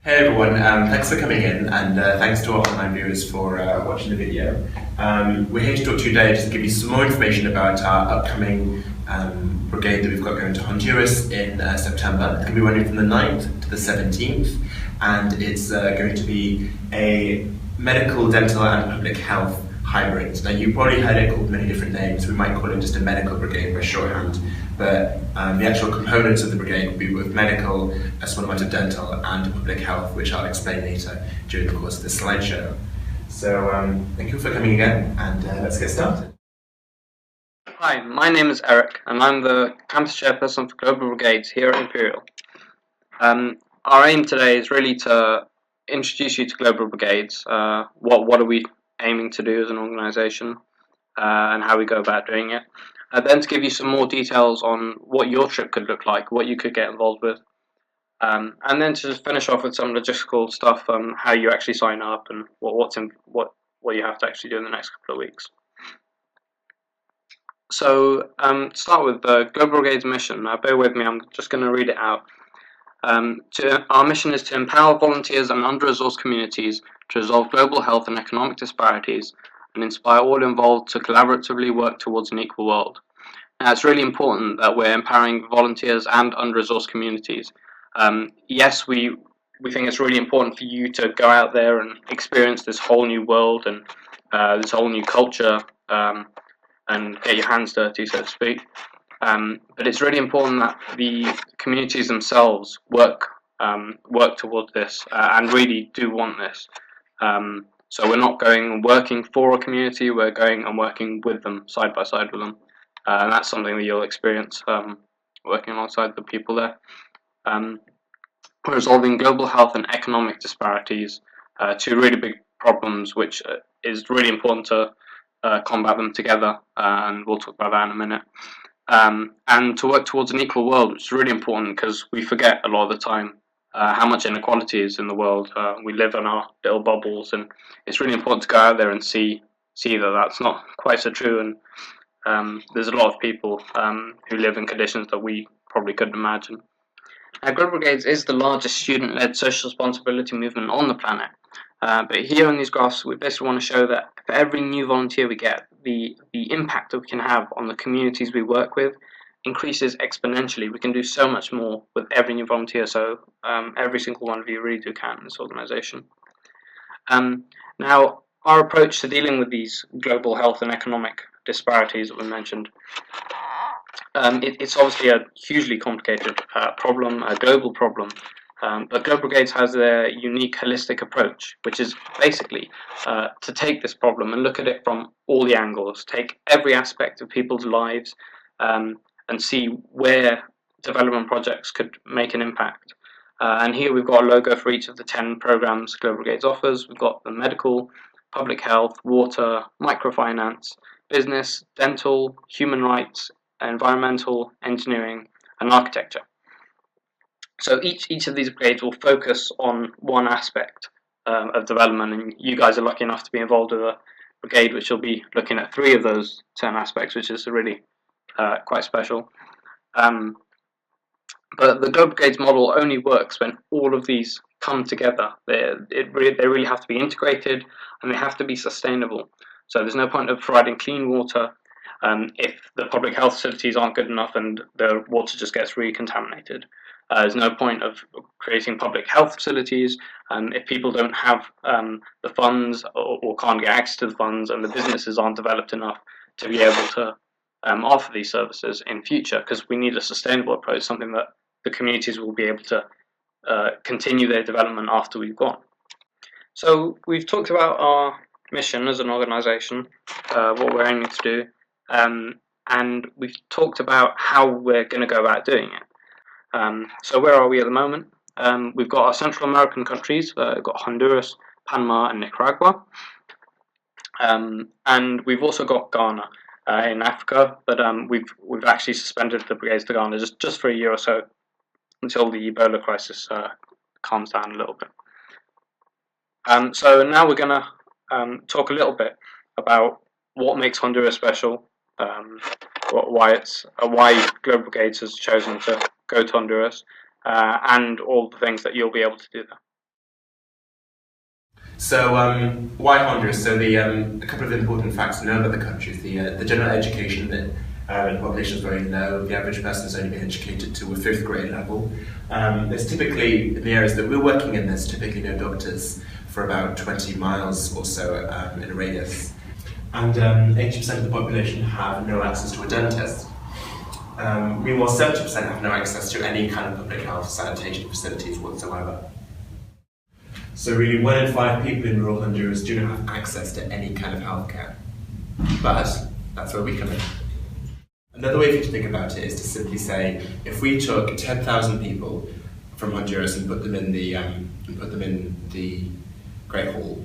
Hey everyone, thanks for coming in, and thanks to our online viewers for watching the video. We're here to talk to you today just to give you some more information about our upcoming brigade that we've got going to Honduras in September. It's going to be running from the 9th to the 17th, and it's going to be a medical, dental and public health hybrid. Now you've probably heard it called many different names. We might call it just a medical brigade by shorthand, but the actual components of the brigade will be both medical, a small amount of dental and public health, which I'll explain later during the course of this slideshow. So thank you for coming again, and let's get started. Hi, my name is Erik, and I'm the campus chairperson for Global Brigades here at Imperial. Our aim today is really to introduce you to Global Brigades. What are we aiming to do as an organisation, and how we go about doing it. Then to give you some more details on what your trip could look like, what you could get involved with. And then to just finish off with some logistical stuff, how you actually sign up and what you have to actually do in the next couple of weeks. So to start with the Global Brigades mission, bear with me, I'm just going to read it out. Our mission is to empower volunteers and under-resourced communities to resolve global health and economic disparities and inspire all involved to collaboratively work towards an equal world. Now, it's really important that we're empowering volunteers and under-resourced communities. Yes, we think it's really important for you to go out there and experience this whole new world and this whole new culture and get your hands dirty, so to speak. But it's really important that the communities themselves work towards this and really do want this. So we're not going and working for a community, we're going and working with them, side by side with them. And that's something that you'll experience working alongside the people there. We're resolving global health and economic disparities, two really big problems which is really important to combat them together, and we'll talk about that in a minute. And to work towards an equal world, which is really important because we forget a lot of the time how much inequality is in the world. We live in our little bubbles, and it's really important to go out there and see that that's not quite so true. And there's a lot of people who live in conditions that we probably couldn't imagine. Global Brigades is the largest student-led social responsibility movement on the planet. But here in these graphs, we basically want to show that for every new volunteer we get, the impact that we can have on the communities we work with increases exponentially. We can do so much more with every new volunteer, so every single one of you really do count in this organisation. Now, our approach to dealing with these global health and economic disparities that we mentioned, it's obviously a hugely complicated problem, a global problem. But Global Brigades has their unique holistic approach, which is basically to take this problem and look at it from all the angles, take every aspect of people's lives and see where development projects could make an impact. And here we've got a logo for each of the 10 programs Global Brigades offers. We've got the medical, public health, water, microfinance, business, dental, human rights, environmental, engineering, and architecture. So each of these brigades will focus on one aspect of development, and you guys are lucky enough to be involved with a brigade which will be looking at 3 of those 10 aspects, which is really quite special. But the Global Brigades model only works when all of these come together. They really have to be integrated, and they have to be sustainable. So there's no point of providing clean water if the public health facilities aren't good enough and the water just gets really contaminated. There's no point of creating public health facilities if people don't have the funds or can't get access to the funds, and the businesses aren't developed enough to be able to offer these services in future, because we need a sustainable approach, something that the communities will be able to continue their development after we've gone. So we've talked about our mission as an organisation, what we're aiming to do, and we've talked about how we're going to go about doing it. So where are we at the moment? We've got our Central American countries, we've got Honduras, Panama and Nicaragua. And we've also got Ghana in Africa, but we've actually suspended the brigades to Ghana just for a year or so until the Ebola crisis calms down a little bit. So now we're going to talk a little bit about what makes Honduras special, why Global Brigades has chosen to go to Honduras, and all the things that you'll be able to do there. So why Honduras? So a couple of important facts to know about the country is the general education that the population is very low. The average person has only been educated to a 5th grade level. There's typically, in the areas that we're working in, there's typically no doctors for about 20 miles or so in a radius. And 80% of the population have no access to a dentist. Meanwhile, 70% have no access to any kind of public health sanitation facilities whatsoever. So really 1 in 5 people in rural Honduras do not have access to any kind of healthcare. But that's where we come in. Another way for you to think about it is to simply say, if we took 10,000 people from Honduras and put them in the Great Hall,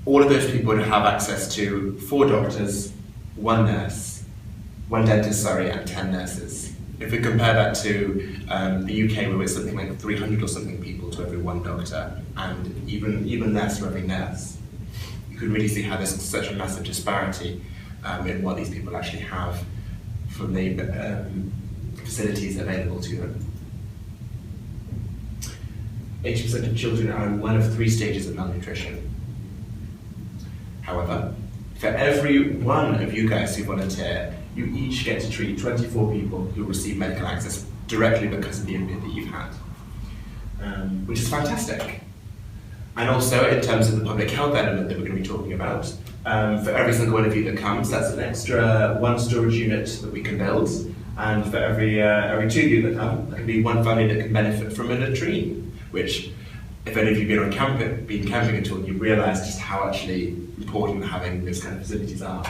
all of those people would have access to 4 doctors, 1 dentist, and 10 nurses. If we compare that to the UK, where it's something like 300 or something people to every 1 doctor, and even less for every nurse, you can really see how there's such a massive disparity in what these people actually have from the facilities available to them. 80% of children are in 1 of 3 stages of malnutrition. However, for every 1 of you guys who volunteer, you each get to treat 24 people who receive medical access directly because of the input that you've had, which is fantastic. And also, in terms of the public health element that we're going to be talking about, for every single one of you that comes, that's an extra 1 storage unit that we can build, and for every 2 of you that come, that can be 1 family that can benefit from a latrine, which, if any of you have been camping at all, you realise just how actually important having those kind of facilities are.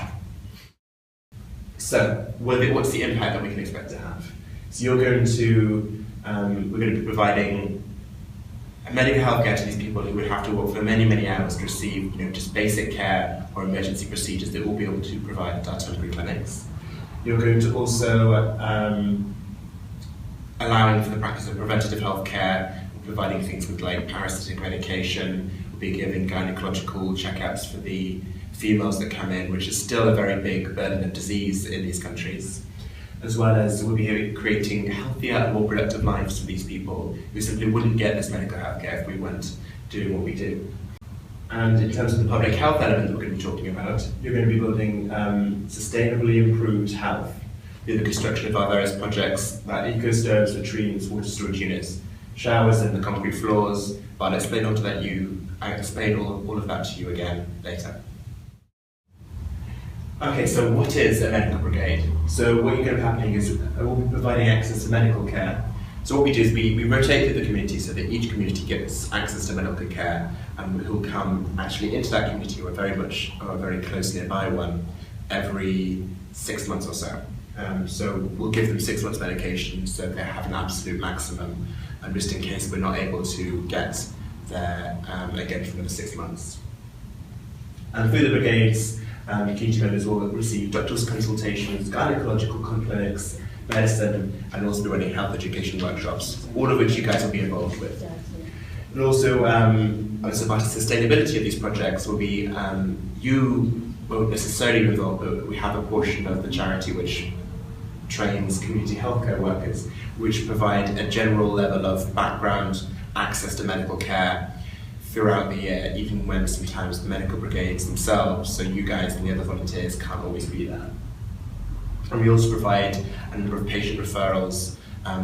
So, what's the impact that we can expect to have? So we're going to be providing medical health care to these people who would have to walk for many, many hours to receive, just basic care or emergency procedures that we'll be able to provide at our temporary clinics. You're going to also allowing for the practice of preventative health care, providing things with like parasitic medication. We'll be giving gynecological checkups for the females that come in, which is still a very big burden of disease in these countries. As well as we'll be creating healthier and more productive lives for these people who simply wouldn't get this medical health care if we weren't doing what we do. And in terms of the public health element that we're going to be talking about, you're going to be building sustainably improved health through the construction of our various projects like eco-stoves, latrines, water storage units, showers and the concrete floors. But I'll explain all of that to you again later. Okay, so what is a medical brigade? So what you're going to be happening is we'll be providing access to medical care. So what we do is we rotate through the community so that each community gets access to medical care, and who'll come actually into that community or very close nearby one every 6 months or so. So we'll give them 6 months medication so they have an absolute maximum, and just in case we're not able to get there again for another 6 months. And through the brigades, community members will receive doctor's consultations, gynecological clinics, medicine, and also be running health education workshops, all of which you guys will be involved with. And also, as a part of sustainability of these projects will be, you won't necessarily be involved, but we have a portion of the charity which trains community healthcare workers, which provide a general level of background access to medical care throughout the year, even when sometimes the medical brigades themselves, so you guys and the other volunteers, can't always be there. And we also provide a number of patient referrals,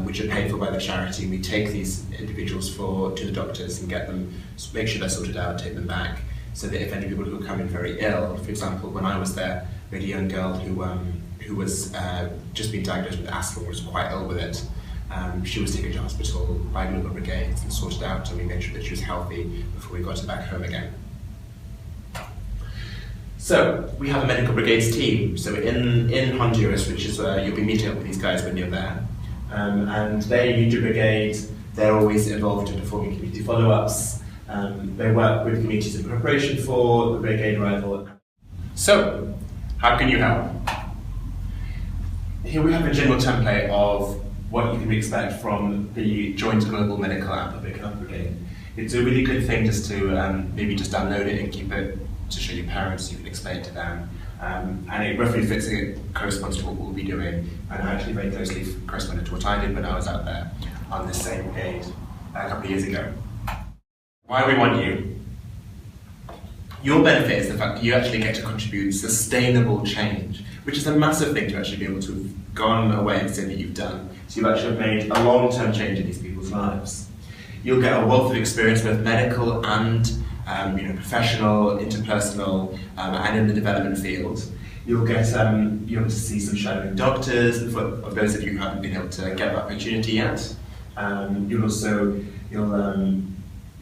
which are paid for by the charity. We take these individuals to the doctors and get them, make sure they're sorted out, take them back, so that if any people who come in very ill, for example, when I was there, we had a young girl who was just been diagnosed with asthma, was quite ill with it. She was taken to hospital by Global Brigades and sorted out, and we made sure that she was healthy before we got her back home again. So, we have a medical brigades team. So in Honduras, which is where you'll be meeting up with these guys when you're there. And they lead your brigade, they're always involved in performing community follow-ups. They work with communities in preparation for the brigade arrival. So, how can you help? Here we have a general template of what you can expect from the Joint Global Medical and Public Health Brigade. It's a really good thing just to maybe just download it and keep it to show your parents so you can explain it to them. And it roughly fits, it corresponds to what we'll be doing, and actually very closely corresponded to what I did when I was out there on this same brigade a couple of years ago. Why we want you. Your benefit is the fact that you actually get to contribute sustainable change, which is a massive thing to actually be able to have gone away and say that you've done. So you've actually made a long-term change in these people's lives. You'll get a wealth of experience, both medical and professional, interpersonal, and in the development field. You'll get be able to see some shadowing doctors, for those of you who haven't been able to get that opportunity yet. You'll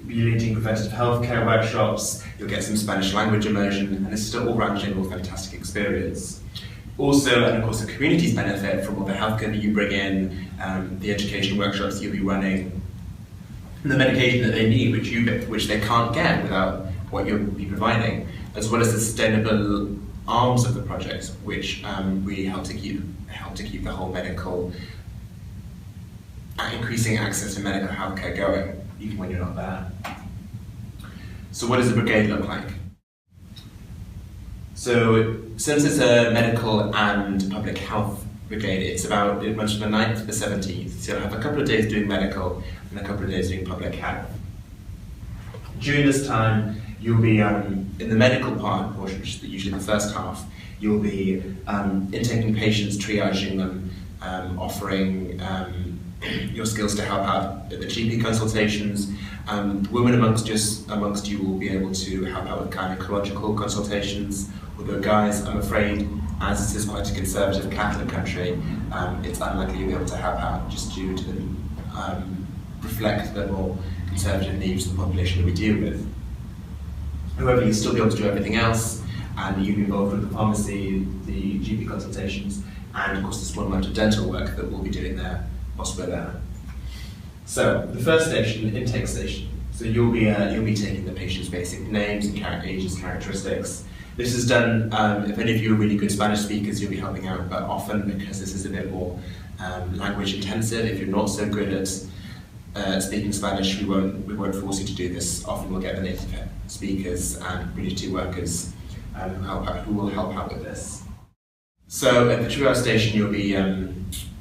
be leading preventative healthcare workshops, you'll get some Spanish language immersion, and this is an all-round general fantastic experience. Also, and of course, the communities benefit from all the healthcare that you bring in, the education workshops that you'll be running, and the medication that they need, which they can't get without what you'll be providing, as well as the sustainable arms of the project, which we help to keep the whole medical, increasing access to medical healthcare going, even when you're not there. So what does the brigade look like? So since it's a medical and public health brigade, it runs from the 9th to the 17th. So you'll have a couple of days doing medical and a couple of days doing public health. During this time, you'll be in the medical portion, which is usually the first half, you'll be intaking patients, triaging them, offering your skills to help out at the GP consultations. Women amongst you will be able to help out with gynecological consultations, although guys, I'm afraid, as this is quite a conservative Catholic country, it's unlikely you'll be able to help out just due to reflect the more conservative needs of the population that we deal with. However, you'll still be able to do everything else, and you'll be involved with the pharmacy, the GP consultations, and of course the small amount of dental work that we'll be doing there whilst we're there. So, the first station, the intake station. So you'll be taking the patient's basic names and ages, characteristics. This is done, if any of you are really good Spanish speakers, you'll be helping out, but often, because this is a bit more language intensive, if you're not so good at speaking Spanish, we won't force you to do this. Often we'll get the native speakers and British workers who will help out with this. So at the triage station,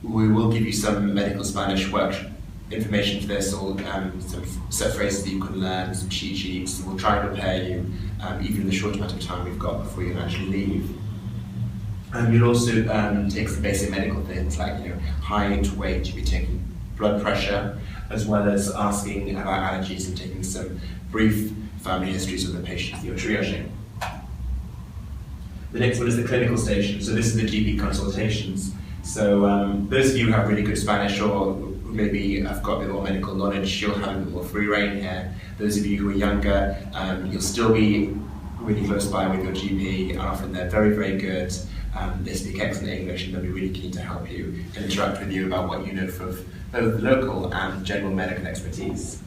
we will give you some medical Spanish information for this, or some set phrases that you can learn, some cheat sheets, and we'll try and prepare you, even in the short amount of time we've got before you actually leave. You'll also take some basic medical things like height, weight. You'll be taking blood pressure, as well as asking about allergies and taking some brief family histories of the patients that you're triaging. The next one is the clinical station. So this is the GP consultations. So those of you who have really good Spanish, or who maybe have got a bit more medical knowledge, you'll have a bit more free reign here. Those of you who are younger, you'll still be really close by with your GP, and often they're very, very good. They speak excellent English, and they'll be really keen to help you and interact with you about what you know from both local and general medical expertise.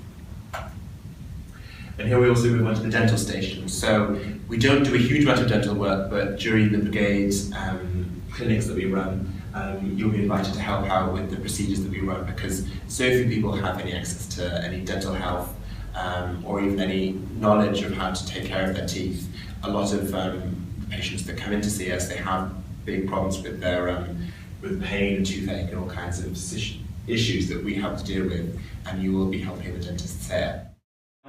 And here we also move on to the dental station. So we don't do a huge amount of dental work, but during the brigade's clinics that we run, you'll be invited to help out with the procedures that we run, because so few people have any access to any dental health or even any knowledge of how to take care of their teeth. A lot of patients that come in to see us, they have big problems with their with pain and toothache and all kinds of issues that we have to deal with, and you will be helping the dentists here.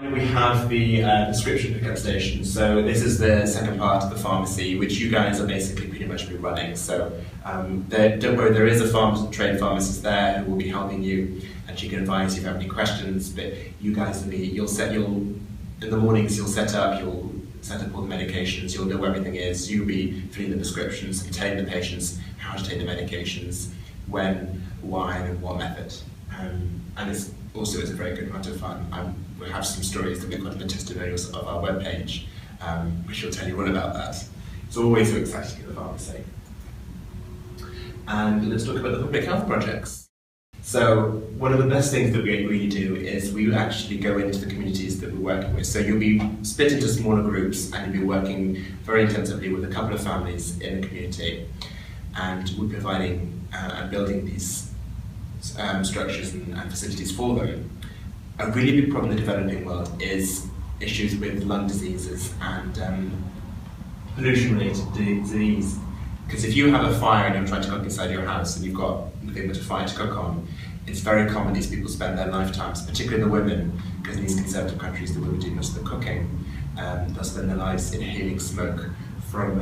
We have the prescription pickup station. So this is the second part of the pharmacy, which you guys are basically pretty much be running. So don't worry, there is a trained pharmacist there who will be helping you, and she can advise you if you have any questions. But you guys will in the mornings you'll set up all the medications. You'll know where everything is. You'll be filling the prescriptions and telling the patients how to take the medications, when, why, and what method. And it's a very good amount of fun. We have some stories that we've got in the testimonials of our webpage, which will tell you all about that. It's always so exciting at the pharmacy. And let's talk about the public health projects. So one of the best things that we really do is we actually go into the communities that we're working with. So you'll be split into smaller groups, and you'll be working very intensively with a couple of families in the community, and we're providing and building these structures and facilities for them. A really big problem in the developing world is issues with lung diseases and pollution-related disease. Because if you have a fire and you're trying to cook inside your house and you've got nothing but a fire to cook on, it's very common these people spend their lifetimes, particularly the women, because in these conservative countries the women do most of the cooking, they'll spend their lives inhaling smoke from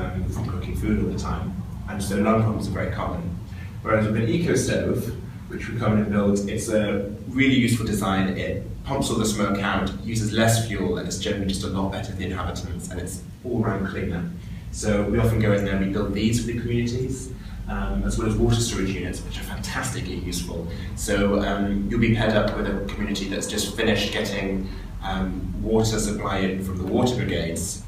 cooking food all the time, and so lung problems are very common. Whereas with an eco stove, which we come and build, it's a really useful design. It pumps all the smoke out, uses less fuel, and it's generally just a lot better for the inhabitants, and it's all around cleaner. So we often go in there and we build these for the communities, as well as water storage units, which are fantastically useful. So you'll be paired up with a community that's just finished getting water supply in from the water brigades,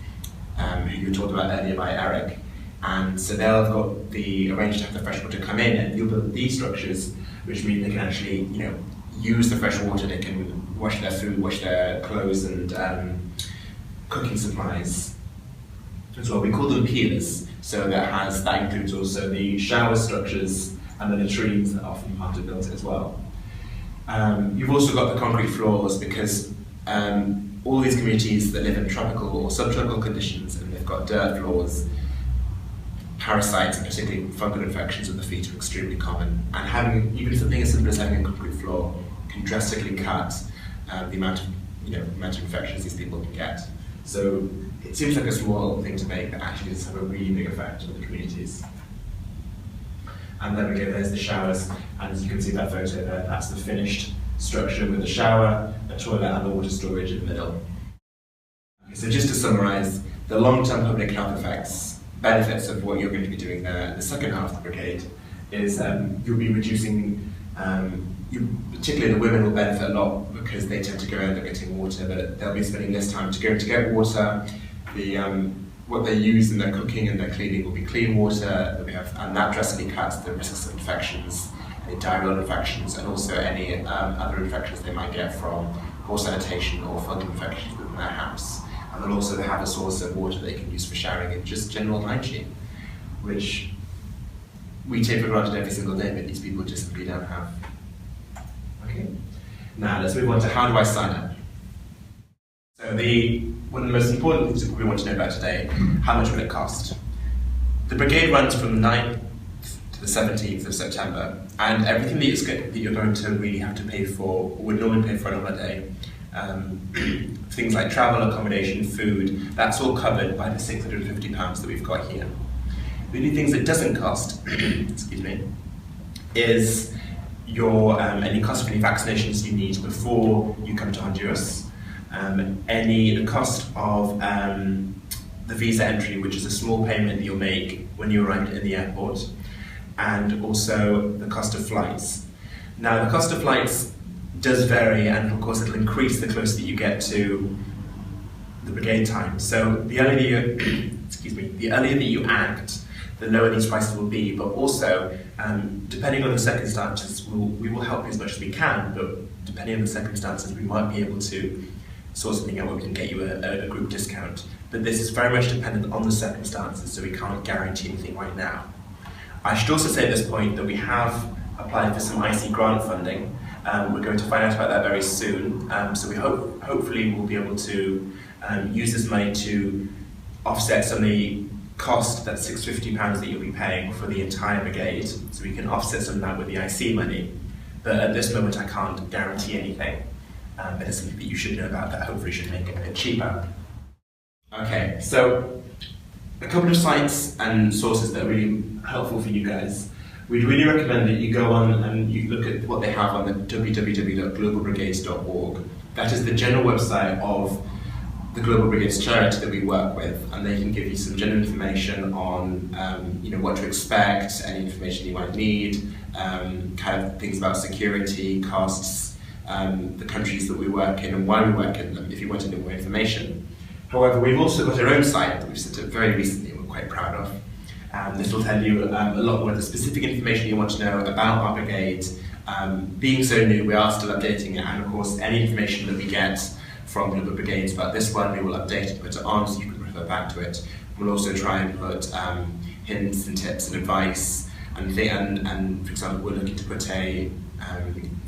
who you were talked about earlier by Erik. And so they'll have got arranged to have the fresh water come in, and you'll build these structures, which mean they can actually, use the fresh water. They can wash their food, wash their clothes, and cooking supplies as well. We call them peelers. So that includes also the shower structures and the latrines that are often part of built as well. You've also got the concrete floors, because all these communities that live in tropical or subtropical conditions, and they've got dirt floors, parasites, and particularly fungal infections of the feet, are extremely common. And having even something as simple as having a concrete floor can drastically cut the amount of infections these people can get. So it seems like a small thing to make, but actually does have a really big effect on the communities. And there we go, there's the showers, and as you can see that photo there, that's the finished structure with a shower, a toilet, and the water storage in the middle. Okay, so just to summarise, the long-term public health benefits of what you're going to be doing there in the second half of the brigade is you'll be reducing, particularly the women will benefit a lot, because they tend to go out and getting water, but they'll be spending less time to go to get water. What they use in their cooking and their cleaning will be clean water, and that drastically cuts the risks of infections, any diarrheal infections, and also any other infections they might get from poor sanitation or fungal infections within their house. And they'll also have a source of water they can use for showering and just general hygiene, which we take for granted every single day, but these people just simply don't have. Okay. Now let's move on to how do I sign up? So one of the most important things that we want to know about today, how much will it cost? The brigade runs from the 9th to the 17th of September, and everything that you're going to really have to pay for, or would normally pay for on a holiday, things like travel, accommodation, food, that's all covered by the £650 that we've got here. The only things it doesn't cost, excuse me, is any cost for any vaccinations you need before you come to Honduras, the cost of the visa entry, which is a small payment that you'll make when you arrive in the airport, and also the cost of flights. Now, the cost of flights does vary, and of course it'll increase the closer that you get to the brigade time. So the earlier that you act, the lower these prices will be, but also, depending on the circumstances, we will help you as much as we can, but depending on the circumstances, we might be able to sort something out where we can get you a group discount. But this is very much dependent on the circumstances, so we can't guarantee anything right now. I should also say at this point that we have applied for some IC grant funding. We're going to find out about that very soon, so we hopefully we'll be able to use this money to offset some of the cost, that £650 that you'll be paying for the entire brigade, so we can offset some of that with the IC money. But at this moment I can't guarantee anything, but it's something that you should know about that hopefully should make it a bit cheaper. Okay, so a couple of sites and sources that are really helpful for you guys. We'd really recommend that you go on and you look at what they have on the www.globalbrigades.org. That is the general website of the Global Brigades charity that we work with, and they can give you some general information on what to expect, any information you might need, kind of things about security, costs, the countries that we work in and why we work in them, if you want any more information. However, we've also got our own site that we've set up very recently and we're quite proud of. This will tell you a lot more of the specific information you want to know about our brigade. Being so new, we are still updating it, and of course any information that we get from Global Brigades about this one, we will update it, put it on so you can refer back to it. We'll also try and put hints and tips and advice, and for example, we're looking to put a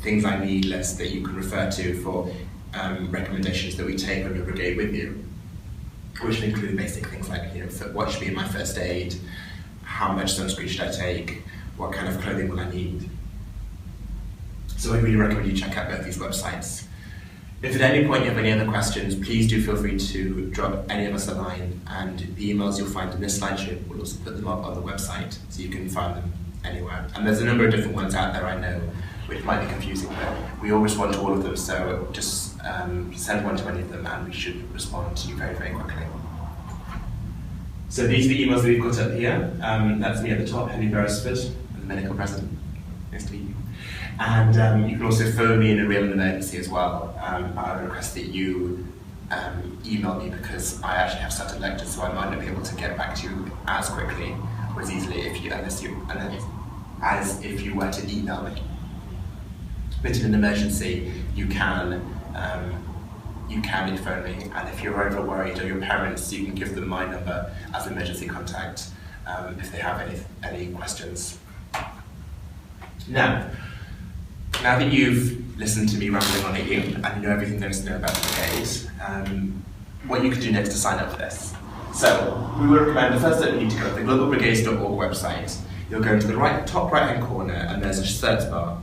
things I need list that you can refer to for recommendations that we take on your brigade with you, which will include basic things like what should be in my first aid, how much sunscreen should I take, what kind of clothing will I need. So I really recommend you check out both these websites. If at any point you have any other questions, please do feel free to drop any of us a line, and the emails you'll find in this slideshow, we'll also put them up on the website so you can find them anywhere. And there's a number of different ones out there, I know, which might be confusing, but we all respond to all of them, so just send one to any of them and we should respond to you very, very quickly. So these are the emails that we've got up here. That's me at the top, Henry Beresford, the medical president. Nice to meet you. And you can also phone me in a real emergency as well. I would request that you email me, because I actually have started lectures, so I might not be able to get back to you as quickly or as easily as if you were to email me. But in an emergency, you can phone me, and if you're over worried, or your parents, you can give them my number as emergency contact if they have any questions. Now that you've listened to me rambling on at you and you know everything there is to know about the Brigade, what you can do next to sign up for this. So we would recommend the first step you need to go to the globalbrigades.org website. You'll go into the top right hand corner and there's a search bar.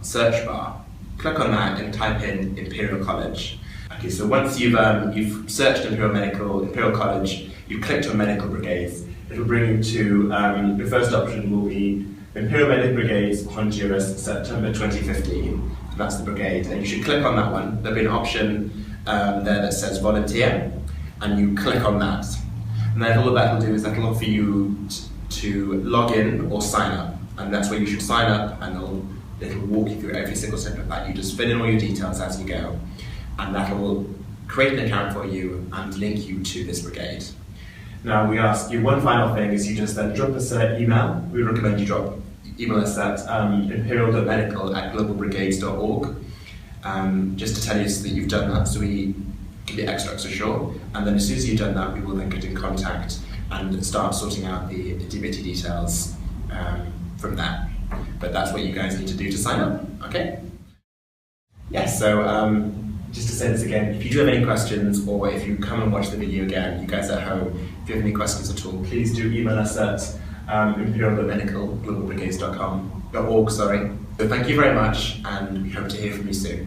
Click on that and type in Imperial College. Okay, so once you've searched Imperial College, you've clicked on Medical Brigades, it'll bring you to the first option will be Imperial Medical Brigades, Honduras, September 2015. That's the brigade, and you should click on that one. There'll be an option there that says volunteer, and you click on that. And then all that will do is that'll offer you to log in or sign up, and that's where you should sign up, and it'll walk you through every single step of that. You just fill in all your details as you go, and that'll create an account for you and link you to this brigade. Now we ask you one final thing, is you just then drop us an email. We recommend you email us at imperial.medical@globalbrigades.org, just to tell us that you've done that, so we can be extra sure. And then as soon as you've done that, we will then get in contact and start sorting out the DBT details from there. But that's what you guys need to do to sign up, okay? Yes, so just to say this again, if you do have any questions, or if you come and watch the video again, you guys at home, if you have any questions at all, please do email us at imperial.medical@globalbrigades.org. So thank you very much, and we hope to hear from you soon.